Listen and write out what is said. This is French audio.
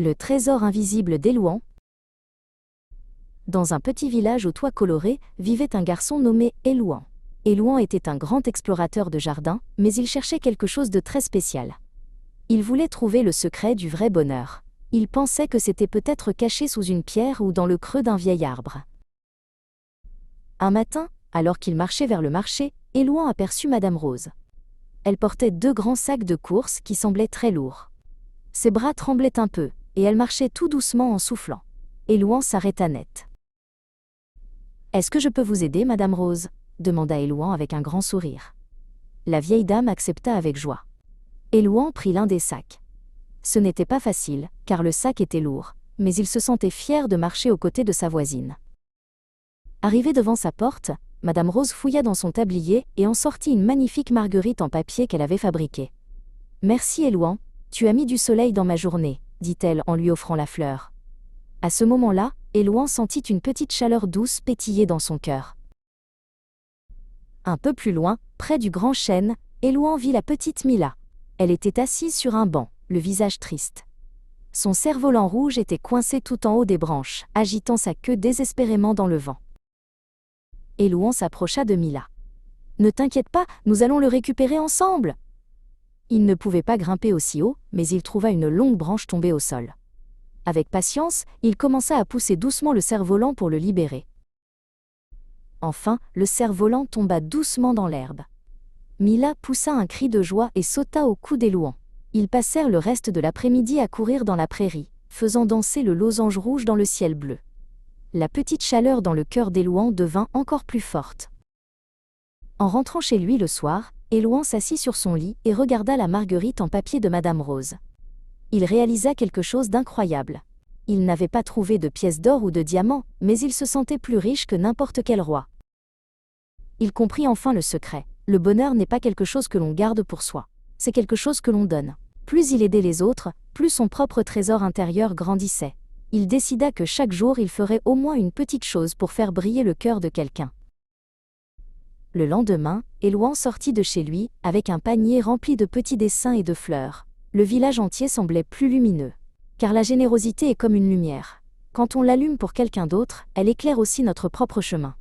Le trésor invisible d'Elouan. Dans un petit village aux toits colorés, vivait un garçon nommé Elouan. Elouan était un grand explorateur de jardins, mais il cherchait quelque chose de très spécial. Il voulait trouver le secret du vrai bonheur. Il pensait que c'était peut-être caché sous une pierre ou dans le creux d'un vieil arbre. Un matin, alors qu'il marchait vers le marché, Elouan aperçut Madame Rose. Elle portait 2 grands sacs de course qui semblaient très lourds. Ses bras tremblaient un peu, et elle marchait tout doucement en soufflant. Elouan s'arrêta net. « Est-ce que je peux vous aider, Madame Rose ?» demanda Elouan avec un grand sourire. La vieille dame accepta avec joie. Elouan prit l'un des sacs. Ce n'était pas facile, car le sac était lourd, mais il se sentait fier de marcher aux côtés de sa voisine. Arrivée devant sa porte, Madame Rose fouilla dans son tablier et en sortit une magnifique marguerite en papier qu'elle avait fabriquée. « Merci Elouan, tu as mis du soleil dans ma journée, » dit-elle en lui offrant la fleur. À ce moment-là, Elouan sentit une petite chaleur douce pétiller dans son cœur. Un peu plus loin, près du grand chêne, Elouan vit la petite Mila. Elle était assise sur un banc, le visage triste. Son cerf-volant rouge était coincé tout en haut des branches, agitant sa queue désespérément dans le vent. Elouan s'approcha de Mila. « Ne t'inquiète pas, nous allons le récupérer ensemble !» Il ne pouvait pas grimper aussi haut, mais il trouva une longue branche tombée au sol. Avec patience, il commença à pousser doucement le cerf-volant pour le libérer. Enfin, le cerf-volant tomba doucement dans l'herbe. Mila poussa un cri de joie et sauta au cou d'Elouan. Ils passèrent le reste de l'après-midi à courir dans la prairie, faisant danser le losange rouge dans le ciel bleu. La petite chaleur dans le cœur d'Elouan devint encore plus forte. En rentrant chez lui le soir, Elouan s'assit sur son lit et regarda la marguerite en papier de Madame Rose. Il réalisa quelque chose d'incroyable. Il n'avait pas trouvé de pièces d'or ou de diamants, mais il se sentait plus riche que n'importe quel roi. Il comprit enfin le secret. Le bonheur n'est pas quelque chose que l'on garde pour soi. C'est quelque chose que l'on donne. Plus il aidait les autres, plus son propre trésor intérieur grandissait. Il décida que chaque jour il ferait au moins une petite chose pour faire briller le cœur de quelqu'un. Le lendemain, Elouan sortit de chez lui, avec un panier rempli de petits dessins et de fleurs. Le village entier semblait plus lumineux. Car la générosité est comme une lumière. Quand on l'allume pour quelqu'un d'autre, elle éclaire aussi notre propre chemin.